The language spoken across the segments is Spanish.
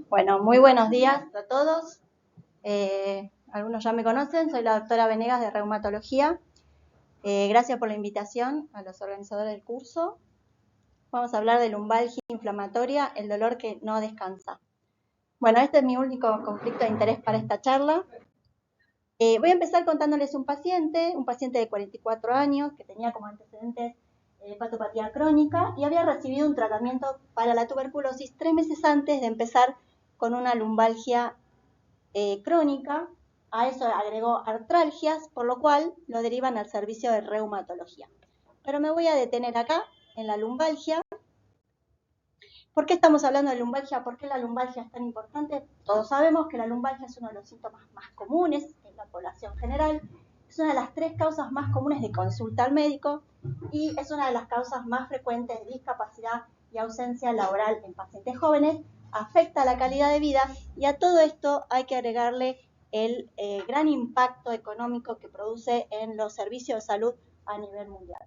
Bueno, muy buenos días a todos. Algunos ya me conocen, soy la doctora Venegas de Reumatología. Gracias por la invitación a los organizadores del curso. Vamos a hablar de lumbalgia inflamatoria, el dolor que no descansa. Bueno, este es mi único conflicto de interés para esta charla. Voy a empezar contándoles un paciente de 44 años que tenía como antecedentes hepatopatía crónica y había recibido un tratamiento para la tuberculosis 3 meses antes de empezar con una lumbalgia crónica. A eso agregó artralgias, por lo cual lo derivan al servicio de reumatología. Pero me voy a detener acá, en la lumbalgia. ¿Por qué estamos hablando de lumbalgia? ¿Por qué la lumbalgia es tan importante? Todos sabemos que la lumbalgia es uno de los síntomas más comunes en la población general. Es una de las 3 causas más comunes de consulta al médico y es una de las causas más frecuentes de discapacidad y ausencia laboral en pacientes jóvenes. Afecta la calidad de vida y a todo esto hay que agregarle el gran impacto económico que produce en los servicios de salud a nivel mundial.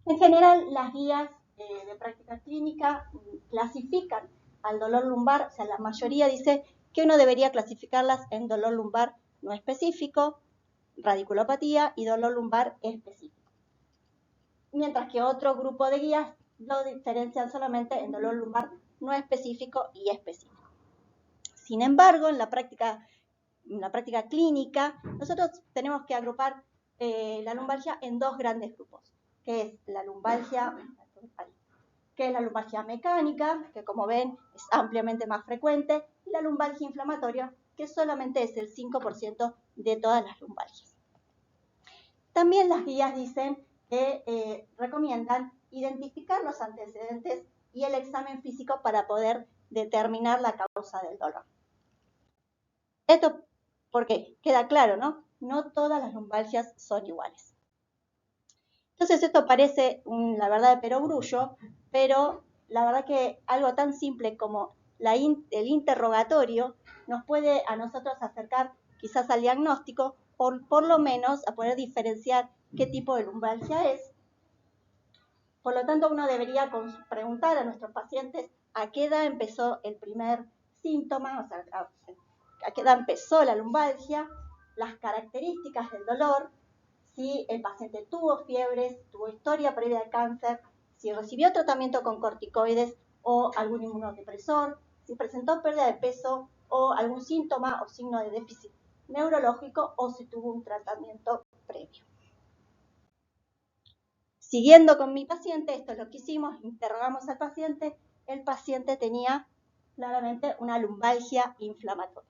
En general, las guías de práctica clínica clasifican al dolor lumbar, o sea, la mayoría dice que uno debería clasificarlas en dolor lumbar no específico, radiculopatía y dolor lumbar específico. Mientras que otro grupo de guías lo diferencian solamente en dolor lumbar no específico y específico. Sin embargo, en la práctica clínica, nosotros tenemos que agrupar la lumbalgia en 2 grandes grupos, que es la lumbalgia mecánica, que como ven es ampliamente más frecuente, y la lumbalgia inflamatoria, que solamente es el 5% de todas las lumbalgias. También las guías dicen que recomiendan identificar los antecedentes y el examen físico para poder determinar la causa del dolor. Esto porque queda claro, ¿no? No todas las lumbalgias son iguales. Entonces esto parece la verdad de perogrullo, pero la verdad que algo tan simple como el interrogatorio nos puede a nosotros acercar quizás al diagnóstico, por lo menos a poder diferenciar qué tipo de lumbalgia es. Por lo tanto, uno debería preguntar a nuestros pacientes a qué edad empezó el primer síntoma, o sea, a qué edad empezó la lumbalgia, las características del dolor, si el paciente tuvo fiebres, tuvo historia previa de cáncer, si recibió tratamiento con corticoides o algún inmunodepresor, si presentó pérdida de peso o algún síntoma o signo de déficit neurológico o si tuvo un tratamiento previo. Siguiendo con mi paciente, esto es lo que hicimos, interrogamos al paciente, el paciente tenía claramente una lumbalgia inflamatoria.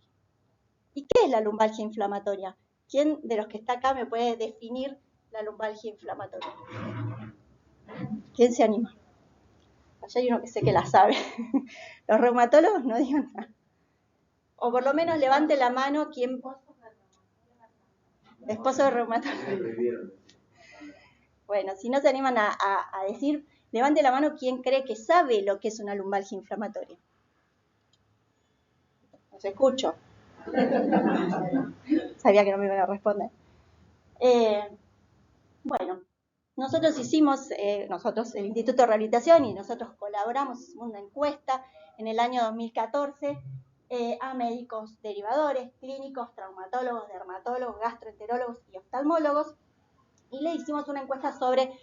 ¿Y qué es la lumbalgia inflamatoria? ¿Quién de los que está acá me puede definir la lumbalgia inflamatoria? ¿Quién se anima? Allá hay uno que sé que la sabe. Los reumatólogos no digan nada. O por lo menos levante la mano quien... Esposo de reumatólogo. Bueno, si no se animan a decir, levante la mano quien cree que sabe lo que es una lumbalgia inflamatoria. Los escucho. Sabía que no me iban a responder. Bueno, nosotros hicimos, el Instituto de Rehabilitación y nosotros colaboramos, hicimos una encuesta en el año 2014 a médicos derivadores, clínicos, traumatólogos, dermatólogos, gastroenterólogos y oftalmólogos, y le hicimos una encuesta sobre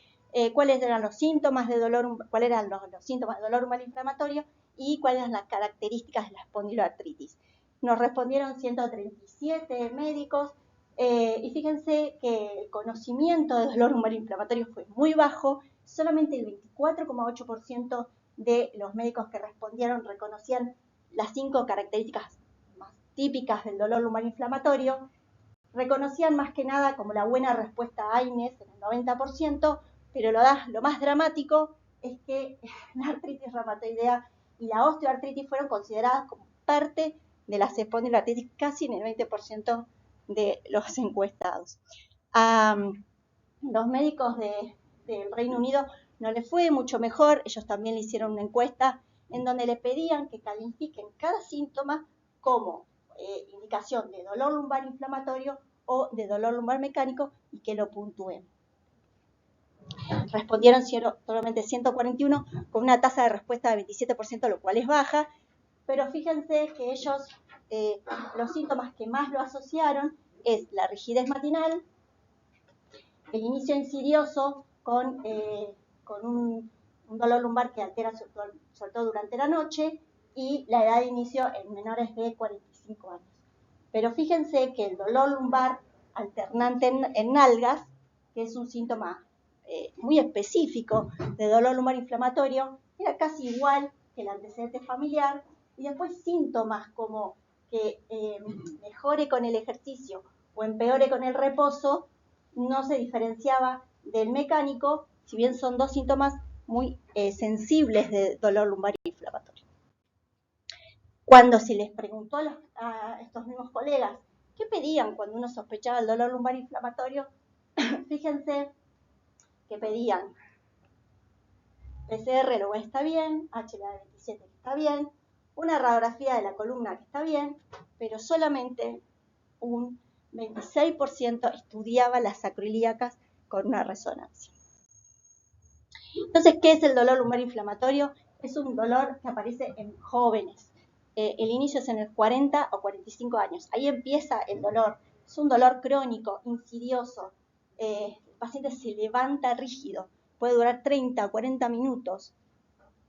cuáles eran los síntomas de dolor, cuáles eran los síntomas de dolor lumbar inflamatorio y cuáles eran las características de la espondiloartritis. Nos respondieron 137 médicos y fíjense que el conocimiento de dolor lumbar inflamatorio fue muy bajo, solamente el 24,8% de los médicos que respondieron reconocían las 5 características más típicas del dolor lumbar inflamatorio. Reconocían más que nada como la buena respuesta a AINES en el 90%, pero lo más dramático es que la artritis reumatoidea y la osteoartritis fueron consideradas como parte de la espondiloartritis casi en el 20% de los encuestados. A los médicos del Reino Unido no les fue mucho mejor, ellos también le hicieron una encuesta en donde le pedían que califiquen cada síntoma como indicación de dolor lumbar inflamatorio o de dolor lumbar mecánico y que lo puntúen. Respondieron solamente 141 con una tasa de respuesta de 27%, lo cual es baja, pero fíjense que ellos, los síntomas que más lo asociaron es la rigidez matinal, el inicio insidioso con un dolor lumbar que altera sobre todo durante la noche, y la edad de inicio en menores de 45 años. Pero fíjense que el dolor lumbar alternante en nalgas, que es un síntoma muy específico de dolor lumbar inflamatorio, era casi igual que el antecedente familiar, y después síntomas como que mejore con el ejercicio o empeore con el reposo, no se diferenciaba del mecánico, si bien son dos síntomas muy sensibles de dolor lumbar inflamatorio. Cuando se les preguntó a estos mismos colegas qué pedían cuando uno sospechaba el dolor lumbar inflamatorio, fíjense que pedían PCR, lo está bien, HLA-27 que está bien, una radiografía de la columna que está bien, pero solamente un 26% estudiaba las sacroiliacas con una resonancia. Entonces, ¿qué es el dolor lumbar inflamatorio? Es un dolor que aparece en jóvenes. El inicio es en el 40 o 45 años. Ahí empieza el dolor. Es un dolor crónico, insidioso. El paciente se levanta rígido. Puede durar 30 o 40 minutos.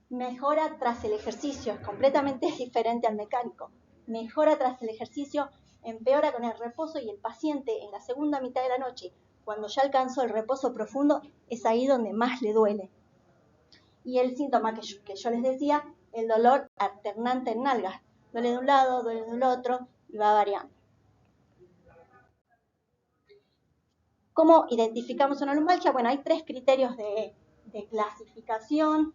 Mejora tras el ejercicio. Es completamente diferente al mecánico. Mejora tras el ejercicio, empeora con el reposo, y el paciente en la segunda mitad de la noche, cuando ya alcanzó el reposo profundo, es ahí donde más le duele. Y el síntoma que yo les decía, el dolor alternante en nalgas. Duele de un lado, duele del otro, y va variando. ¿Cómo identificamos una lumbalgia? Bueno, hay 3 criterios de clasificación,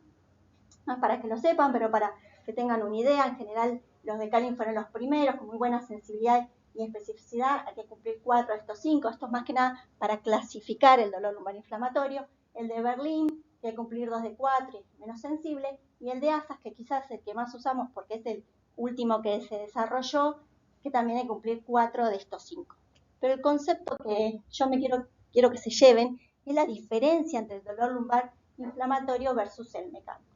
no para que lo sepan, pero para que tengan una idea. En general, los de Kalin fueron los primeros, con muy buena sensibilidad y especificidad. Hay que cumplir 4 de estos 5. Esto es más que nada para clasificar el dolor lumbar inflamatorio. El de Berlín, que hay que cumplir 2 de 4, y menos sensible. Y el de ASAS, que quizás es el que más usamos porque es el último que se desarrolló, que también hay que cumplir 4 de estos 5. Pero el concepto que yo quiero que se lleven es la diferencia entre el dolor lumbar inflamatorio versus el mecánico.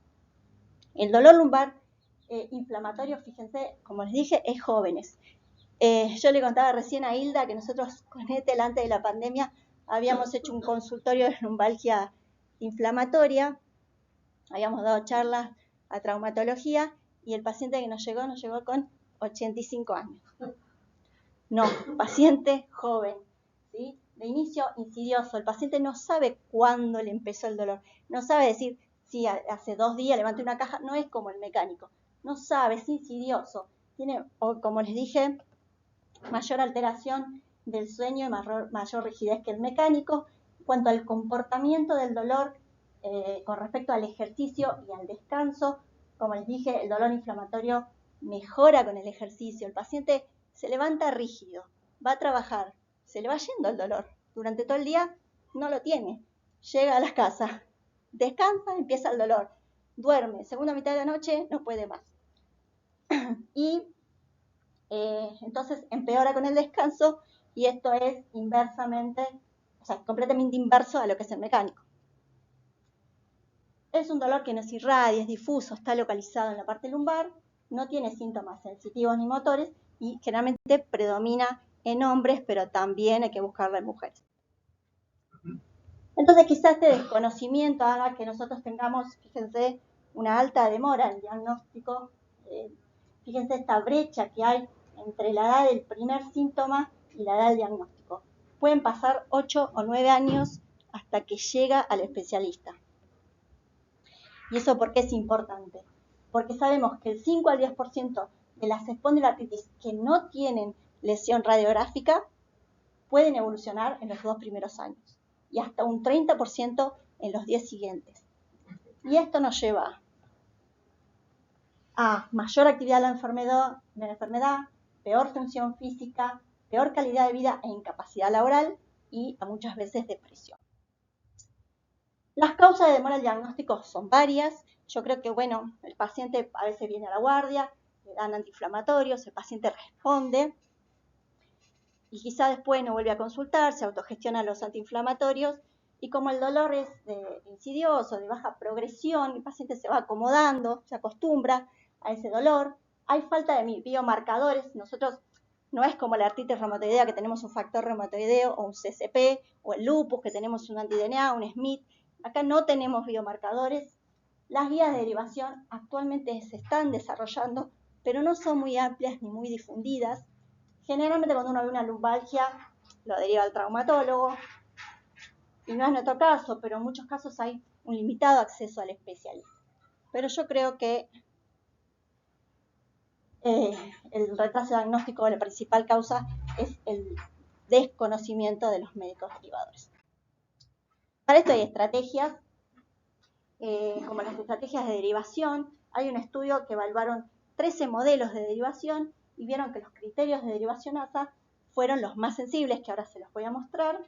El dolor lumbar inflamatorio, fíjense, como les dije, es jóvenes. Yo le contaba recién a Hilda que nosotros con Ethel, antes de la pandemia, habíamos hecho un consultorio de lumbalgia inflamatoria, habíamos dado charlas a traumatología, y el paciente que nos llegó con 85 años. No, paciente joven, ¿sí? De inicio insidioso. El paciente no sabe cuándo le empezó el dolor, no sabe decir, sí, hace 2 días levanté una caja. No es como el mecánico, no sabe, es insidioso. Tiene, como les dije, mayor alteración del sueño y mayor rigidez que el mecánico. En cuanto al comportamiento del dolor con respecto al ejercicio y al descanso, como les dije, el dolor inflamatorio mejora con el ejercicio. El paciente se levanta rígido, va a trabajar, se le va yendo el dolor. Durante todo el día no lo tiene. Llega a la casa, descansa, empieza el dolor. Duerme, segunda mitad de la noche no puede más. Y entonces empeora con el descanso, y esto es inversamente, o sea, completamente inverso a lo que es el mecánico. Es un dolor que no es irradia, es difuso, está localizado en la parte lumbar, no tiene síntomas sensitivos ni motores, y generalmente predomina en hombres, pero también hay que buscarla en mujeres. Entonces quizás este desconocimiento haga que nosotros tengamos, fíjense, una alta demora en el diagnóstico. Fíjense esta brecha que hay entre la edad del primer síntoma y la edad del diagnóstico. Pueden pasar 8 o 9 años hasta que llega al especialista. ¿Y eso por qué es importante? Porque sabemos que el 5 al 10% de las espondiloartritis que no tienen lesión radiográfica pueden evolucionar en los 2 primeros años, y hasta un 30% en los 10 siguientes. Y esto nos lleva a mayor actividad de la enfermedad, peor función física, peor calidad de vida e incapacidad laboral, y a muchas veces depresión. Las causas de demora del diagnóstico son varias. Yo creo que, bueno, el paciente a veces viene a la guardia, le dan antiinflamatorios, el paciente responde, y quizá después no vuelve a consultar, se autogestiona los antiinflamatorios, y como el dolor es insidioso, de baja progresión, el paciente se va acomodando, se acostumbra a ese dolor, hay falta de biomarcadores. Nosotros no es como la artritis reumatoidea que tenemos un factor reumatoideo o un CCP, o el lupus que tenemos un anti-DNA, un SMIT. Acá no tenemos biomarcadores. Las guías de derivación actualmente se están desarrollando, pero no son muy amplias ni muy difundidas. Generalmente cuando uno ve una lumbalgia, lo deriva al traumatólogo, y no es nuestro caso, pero en muchos casos hay un limitado acceso al especialista. Pero yo creo que el retraso diagnóstico, la principal causa es el desconocimiento de los médicos derivadores. Para esto hay estrategias, como las estrategias de derivación. Hay un estudio que evaluaron 13 modelos de derivación y vieron que los criterios de derivación ASA fueron los más sensibles, que ahora se los voy a mostrar.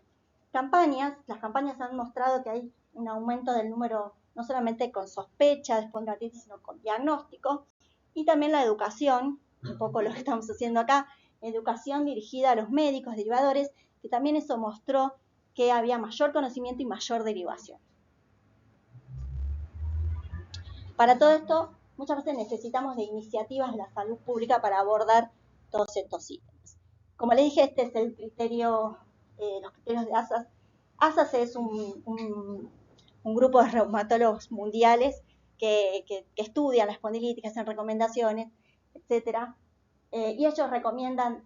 Las campañas han mostrado que hay un aumento del número, no solamente con sospecha de espondilolitis, sino con diagnóstico, y también la educación, un poco lo que estamos haciendo acá, educación dirigida a los médicos derivadores, que también eso mostró que había mayor conocimiento y mayor derivación. Para todo esto, muchas veces necesitamos de iniciativas de la salud pública para abordar todos estos ítems. Como les dije, este es el criterio, los criterios de ASAS. ASAS es un grupo de reumatólogos mundiales que estudian la espondilitis, que hacen recomendaciones, etc. Y ellos recomiendan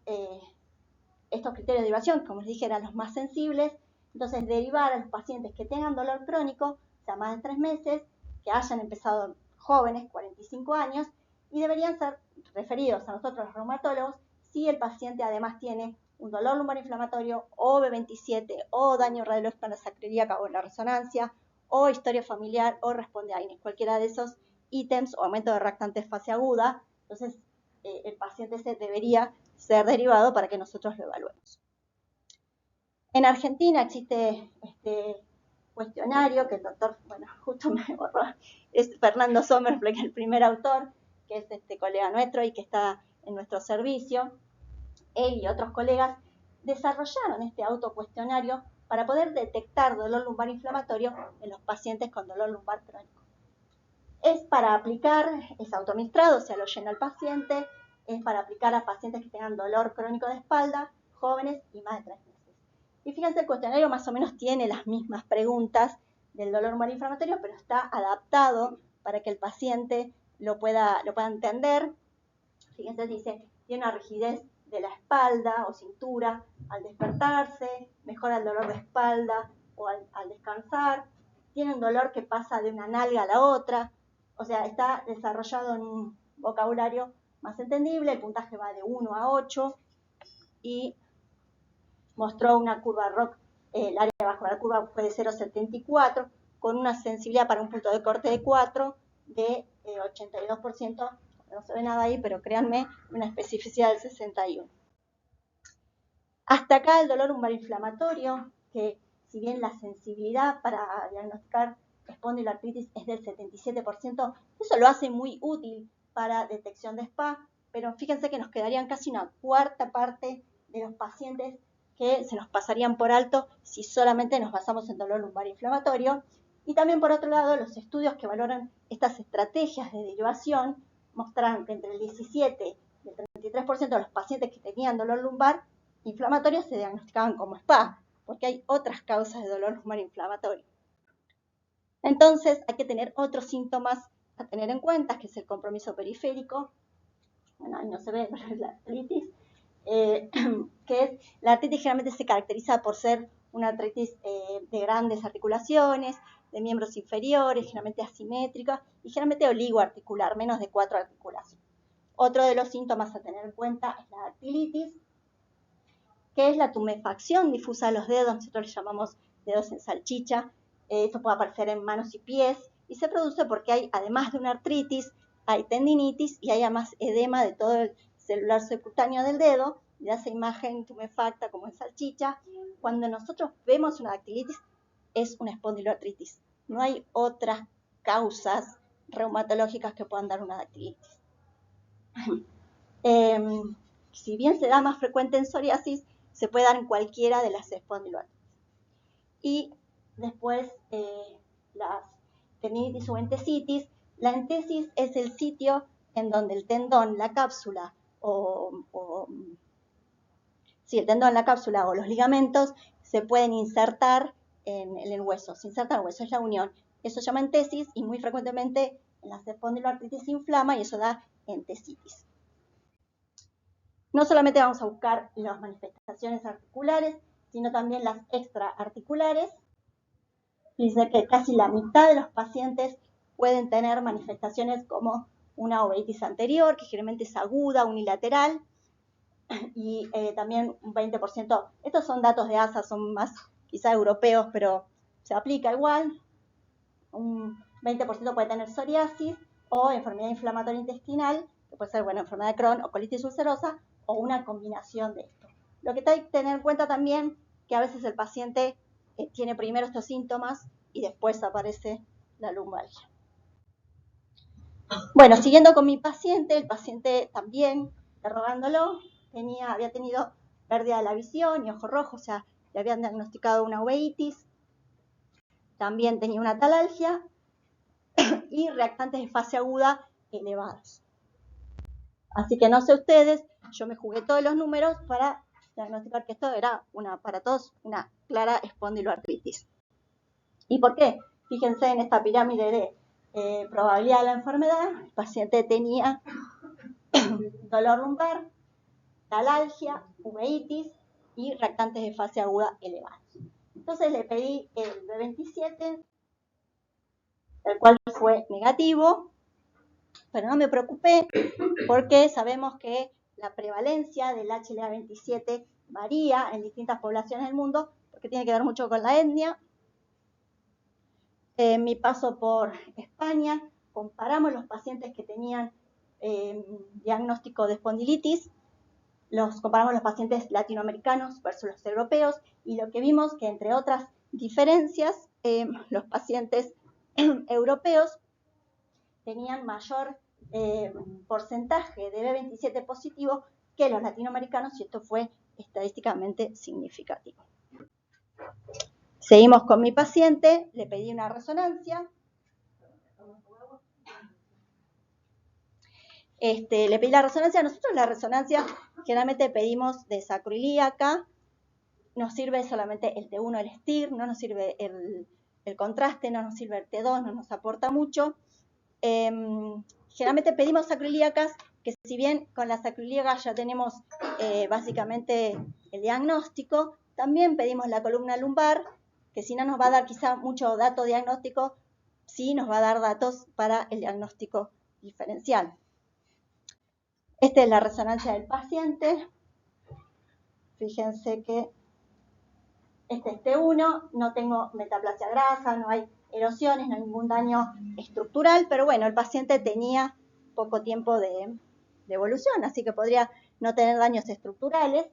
estos criterios de derivación, como les dije, eran los más sensibles. Entonces, derivar a los pacientes que tengan dolor crónico, o sea, más de 3 meses, que hayan empezado jóvenes, 45 años, y deberían ser referidos a nosotros los reumatólogos si el paciente además tiene un dolor lumbar inflamatorio, o B27, o daño radiológico en la sacroiliaca o en la resonancia, o historia familiar, o responde a AINES. Cualquiera de esos ítems, o aumento de reactante fase aguda, entonces el paciente se debería ser derivado para que nosotros lo evaluemos. En Argentina existe este cuestionario que el doctor, bueno, justo me borró, es Fernando Sommerfeld, el primer autor, que es este colega nuestro y que está en nuestro servicio. Él y otros colegas desarrollaron este autocuestionario para poder detectar dolor lumbar inflamatorio en los pacientes con dolor lumbar crónico. Es para aplicar, es autoadministrado, o sea, lo llena el paciente, es para aplicar a pacientes que tengan dolor crónico de espalda, jóvenes y más de 3 meses. Y fíjense, el cuestionario más o menos tiene las mismas preguntas del dolor lumbar inflamatorio, pero está adaptado para que el paciente lo pueda entender. Fíjense, dice, tiene una rigidez de la espalda o cintura al despertarse, mejora el dolor de espalda o al descansar, tiene un dolor que pasa de una nalga a la otra, o sea, está desarrollado en un vocabulario más entendible. El puntaje va de 1 a 8 y mostró una curva ROC, el área bajo la curva fue de 0,74, con una sensibilidad para un punto de corte de 4 de 82%, no se ve nada ahí, pero créanme, una especificidad del 61%. Hasta acá el dolor lumbar inflamatorio, que si bien la sensibilidad para diagnosticar espondiloartritis es del 77%, eso lo hace muy útil para detección de SPA, pero fíjense que nos quedarían casi una cuarta parte de los pacientes que se nos pasarían por alto si solamente nos basamos en dolor lumbar inflamatorio. Y también, por otro lado, los estudios que valoran estas estrategias de derivación mostraron que entre el 17 y el 33% de los pacientes que tenían dolor lumbar inflamatorio se diagnosticaban como SPA, porque hay otras causas de dolor lumbar inflamatorio. Entonces, hay que tener otros síntomas a tener en cuenta, que es el compromiso periférico. Bueno, ahí no se ve, pero es la artritis. Que es, la artritis generalmente se caracteriza por ser una artritis de grandes articulaciones, de miembros inferiores, generalmente asimétrica y generalmente oligoarticular, menos de 4 articulaciones. Otro de los síntomas a tener en cuenta es la dactilitis, que es la tumefacción difusa de los dedos. Nosotros le llamamos dedos en salchicha. Esto puede aparecer en manos y pies y se produce porque hay, además de una artritis, hay tendinitis y hay además edema de todo el celular subcutáneo del dedo, y da esa imagen tumefacta como en salchicha. Cuando nosotros vemos una dactilitis, es una espondiloartritis. No hay otras causas reumatológicas que puedan dar una dactilitis. Si bien se da más frecuente en psoriasis, se puede dar en cualquiera de las espondiloartritis. Y después las tendinitis o entesitis. La entesis es el sitio en donde el tendón, la cápsula el tendón, la cápsula o los ligamentos se pueden insertar en el hueso. Se inserta en el hueso, es la unión. Eso se llama entesis y muy frecuentemente en la espondiloartritis se inflama y eso da entesitis. No solamente vamos a buscar las manifestaciones articulares, sino también las extraarticulares. Dice que casi la mitad de los pacientes pueden tener manifestaciones como una uveitis anterior, que generalmente es aguda, unilateral, y también un 20%. Estos son datos de ASA, son más quizá europeos, pero se aplica igual. Un 20% puede tener psoriasis o enfermedad inflamatoria intestinal, que puede ser, enfermedad de Crohn o colitis ulcerosa, o una combinación de esto. Lo que hay que tener en cuenta también que a veces el paciente tiene primero estos síntomas y después aparece la lumbalgia. Bueno, siguiendo con mi paciente, el paciente también, interrogándolo, había tenido pérdida de la visión y ojo rojo, o sea, le habían diagnosticado una uveitis, también tenía una atalalgia y reactantes de fase aguda elevados. Así que no sé ustedes, yo me jugué todos los números para diagnosticar que esto era para todos una clara espondiloartritis. ¿Y por qué? Fíjense en esta pirámide de probabilidad de la enfermedad, el paciente tenía dolor lumbar, atalalgia, uveitis y reactantes de fase aguda elevados. Entonces le pedí el B27, el cual fue negativo, pero no me preocupé porque sabemos que la prevalencia del HLA27 varía en distintas poblaciones del mundo porque tiene que ver mucho con la etnia. En mi paso por España, comparamos los pacientes que tenían diagnóstico de espondilitis, comparamos los pacientes latinoamericanos versus los europeos y lo que vimos que entre otras diferencias, los pacientes europeos tenían mayor porcentaje de B27 positivo que los latinoamericanos y esto fue estadísticamente significativo. Seguimos con mi paciente, le pedí una resonancia. Le pedí la resonancia. Nosotros la resonancia generalmente pedimos de sacroiliaca. Nos sirve solamente el T1, el STIR, no nos sirve el contraste, no nos sirve el T2, no nos aporta mucho. Generalmente pedimos sacroiliacas, que si bien con la sacroiliaca ya tenemos básicamente el diagnóstico, también pedimos la columna lumbar, que si no nos va a dar quizá mucho dato diagnóstico, sí nos va a dar datos para el diagnóstico diferencial. Esta es la resonancia del paciente. Fíjense que este es T1, no tengo metaplasia grasa, no hay erosiones, no hay ningún daño estructural, pero bueno, el paciente tenía poco tiempo de evolución, así que podría no tener daños estructurales.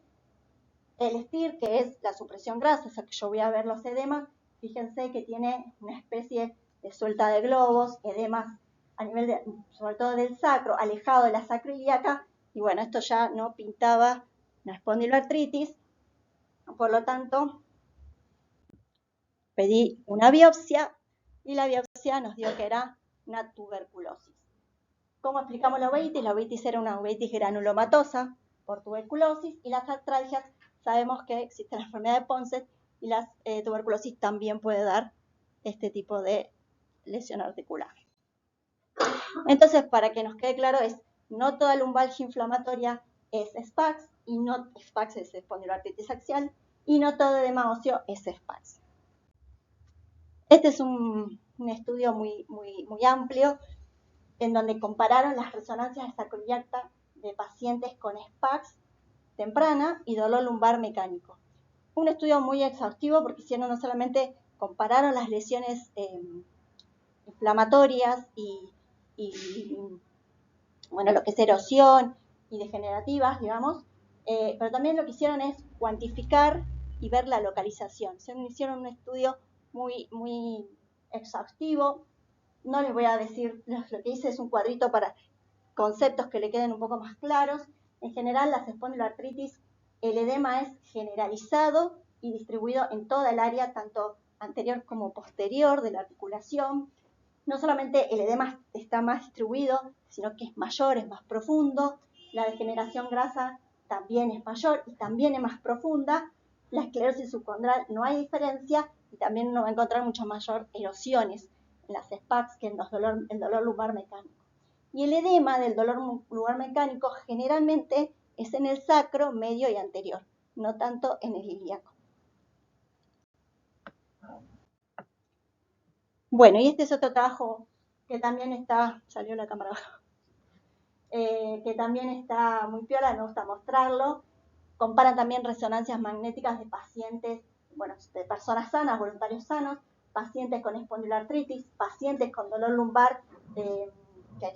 El STIR, que es la supresión grasa, o sea que yo voy a ver los edemas, fíjense que tiene una especie de suelta de globos, edemas a nivel sobre todo del sacro, alejado de la sacroiliaca, y bueno, esto ya no pintaba una espondiloartritis, por lo tanto, pedí una biopsia y la biopsia nos dio que era una tuberculosis. ¿Cómo explicamos la uveitis? La uveitis era una uveitis granulomatosa por tuberculosis y las artralgias sabemos que existe la enfermedad de Ponset y la tuberculosis también puede dar este tipo de lesión articular. Entonces, para que nos quede claro, no toda lumbalgia inflamatoria es SPAX y no SPAX es espondiloartritis axial y no todo edema óseo es SPAX. Este es un estudio muy amplio en donde compararon las resonancias de sacroiliaca de pacientes con SPAX temprana y dolor lumbar mecánico. Un estudio muy exhaustivo porque hicieron no solamente compararon las lesiones inflamatorias y bueno, lo que es erosión y degenerativas, digamos, pero también lo que hicieron es cuantificar y ver la localización. Hicieron un estudio muy exhaustivo. No les voy a decir, lo que hice es un cuadrito para conceptos que le queden un poco más claros. En general, las espondiloartritis, el edema es generalizado y distribuido en toda el área, tanto anterior como posterior de la articulación. no solamente el edema está más distribuido, sino que es mayor, es más profundo, la degeneración grasa también es mayor y también es más profunda, la esclerosis subcondral no hay diferencia y también uno va a encontrar mucho mayor erosiones en las SPACs que en el dolor lumbar mecánico. Y el edema del dolor lumbar mecánico generalmente es en el sacro, medio y anterior, no tanto en el ilíaco. Bueno, y este es otro trabajo que también está, salió la cámara abajo, que también está muy piola, me gusta mostrarlo. Comparan también resonancias magnéticas de pacientes, bueno, de personas sanas, voluntarios sanos, pacientes con espondiloartritis, pacientes con dolor lumbar, que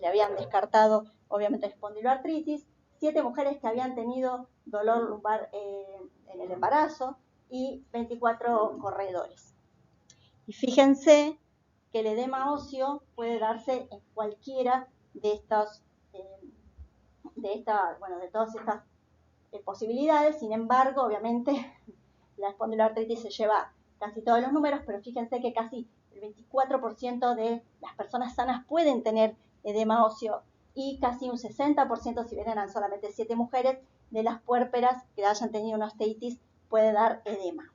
le habían descartado obviamente espondiloartritis, 7 mujeres que habían tenido dolor lumbar en el embarazo y 24 corredores. Y fíjense que el edema óseo puede darse en cualquiera de estas, de todas estas posibilidades. Sin embargo, obviamente, la espondiloartritis se lleva casi todos los números, pero fíjense que casi el 24% de las personas sanas pueden tener edema óseo y casi un 60%, si bien eran solamente 7 mujeres, de las puérperas que hayan tenido una osteitis puede dar edema.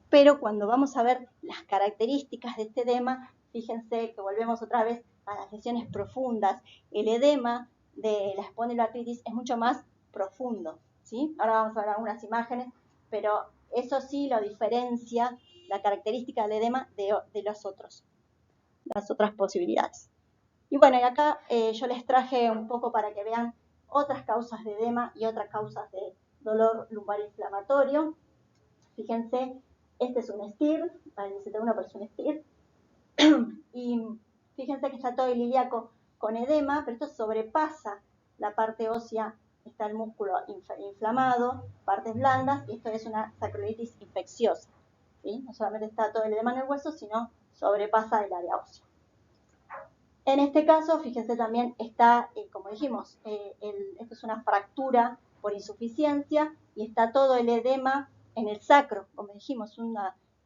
Pero cuando vamos a ver las características de este edema, fíjense que volvemos otra vez a las lesiones profundas. El edema de la espondiloartritis es mucho más profundo, ¿sí? Ahora vamos a ver algunas imágenes, pero eso sí lo diferencia la característica del edema de las otras posibilidades. Y bueno, y acá yo les traje un poco para que vean otras causas de edema y otras causas de dolor lumbar inflamatorio. Fíjense, este es un STIR, necesita uno, pero es un STIR. Y fíjense que está todo el ilíaco con edema, pero esto sobrepasa la parte ósea, está el músculo inflamado, partes blandas, y esto es una sacroiliitis infecciosa, ¿sí? No solamente está todo el edema en el hueso, sino sobrepasa el área ósea. En este caso, fíjense también está, como dijimos, esto es una fractura por insuficiencia y está todo el edema en el sacro, como dijimos,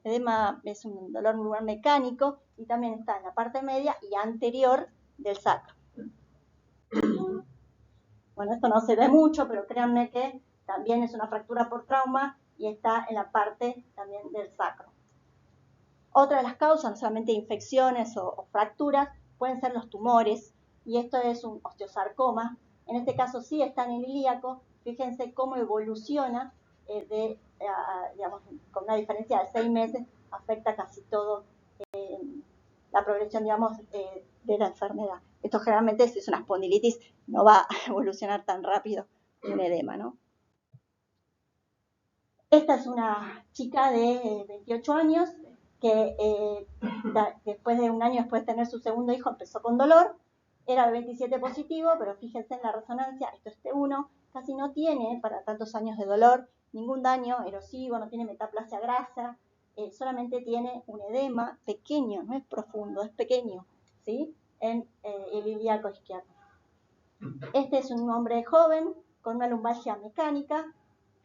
edema es un dolor lumbar mecánico y también está en la parte media y anterior del sacro. Bueno, esto no se ve mucho, pero créanme que también es una fractura por trauma y está en la parte también del sacro. Otra de las causas, no solamente infecciones o fracturas, pueden ser los tumores, y esto es un osteosarcoma. En este caso sí está en el ilíaco. Fíjense cómo evoluciona digamos, con una diferencia de 6 meses, afecta casi todo la progresión, digamos, de la enfermedad. Esto generalmente, si es una espondilitis, no va a evolucionar tan rápido un edema, ¿no? Esta es una chica de 28 años que después de un año después de tener su segundo hijo empezó con dolor, era de 27 positivo, pero fíjense en la resonancia, esto es T1, casi no tiene para tantos años de dolor ningún daño erosivo, no tiene metaplasia grasa, solamente tiene un edema pequeño, no es profundo, es pequeño, ¿sí? En el ilíaco izquierdo. Este es un hombre joven con una lumbalgia mecánica,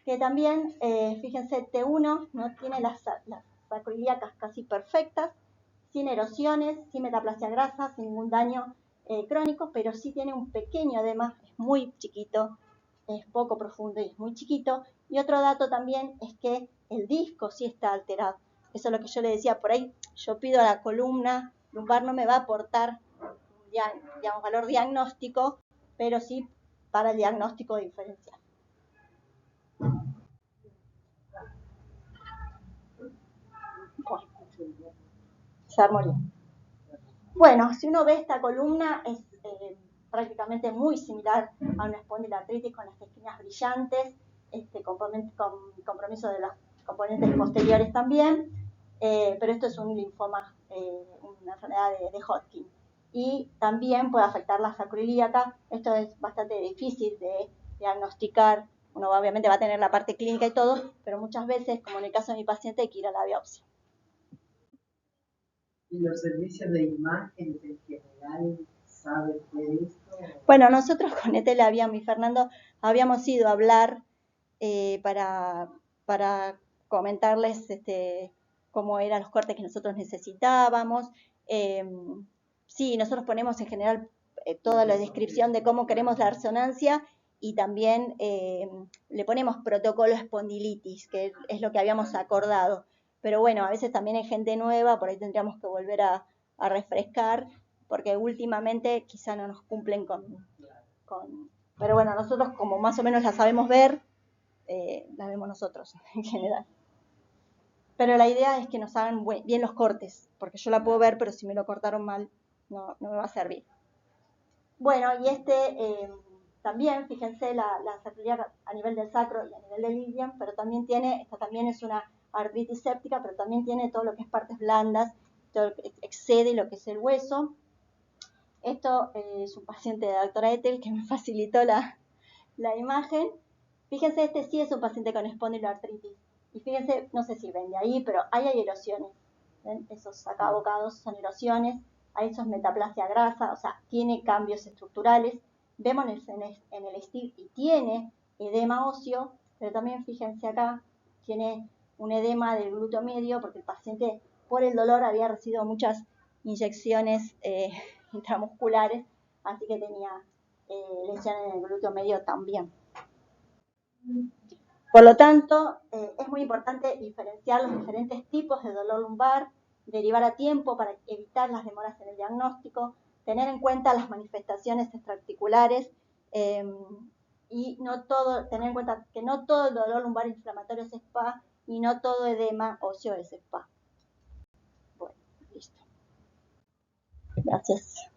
que también, fíjense, T1 no tiene las sacroiliacas casi perfectas, sin erosiones, sin metaplasia grasa, sin ningún daño crónico, pero sí tiene un pequeño edema, es muy chiquito, es poco profundo y es muy chiquito. Y otro dato también es que el disco sí está alterado. Eso es lo que yo le decía, por ahí yo pido a la columna lumbar, no me va a aportar, digamos, valor diagnóstico, pero sí para el diagnóstico diferencial. Se armó. Bueno, si uno ve esta columna es prácticamente muy similar a una espondiloartritis con las esquinas brillantes, con compromiso de los componentes posteriores también, pero esto es un linfoma, una enfermedad de Hodgkin. Y también puede afectar la sacroiliaca. Esto es bastante difícil de diagnosticar. Uno obviamente va a tener la parte clínica y todo, pero muchas veces, como en el caso de mi paciente, hay que ir a la biopsia. ¿Y los servicios de imágenes en general saben de esto? Bueno, nosotros con Etel y Fernando habíamos ido a hablar para comentarles cómo eran los cortes que nosotros necesitábamos. Sí, nosotros ponemos en general toda la descripción de cómo queremos la resonancia y también le ponemos protocolo espondilitis, que es lo que habíamos acordado. Pero bueno, a veces también hay gente nueva, por ahí tendríamos que volver a refrescar, porque últimamente quizá no nos cumplen con... Pero bueno, nosotros como más o menos la sabemos ver, la vemos nosotros en general. Pero la idea es que nos hagan bien los cortes, porque yo la puedo ver, pero si me lo cortaron mal, no me va a servir. Bueno, y también, fíjense, la sacroiliac a nivel del sacro y a nivel del ilium, pero también esta también es una artritis séptica, pero también tiene todo lo que es partes blandas, todo lo que excede lo que es el hueso. Esto es un paciente de la doctora Ethel que me facilitó la imagen. Fíjense, este sí es un paciente con espondiloartritis. Y fíjense, no sé si ven de ahí, pero ahí hay erosiones. ¿Ven? Esos acá abocados son erosiones. Ahí eso es metaplasia grasa, o sea, tiene cambios estructurales. Vemos en el STIR y tiene edema óseo, pero también fíjense acá, tiene un edema del glúteo medio, porque el paciente por el dolor había recibido muchas inyecciones intramusculares, así que tenía lesión en el glúteo medio también. Por lo tanto, es muy importante diferenciar los diferentes tipos de dolor lumbar, derivar a tiempo para evitar las demoras en el diagnóstico, tener en cuenta las manifestaciones extraarticulares y tener en cuenta que no todo el dolor lumbar inflamatorio es SPA y no todo edema óseo es SPA. Bueno, listo. Gracias.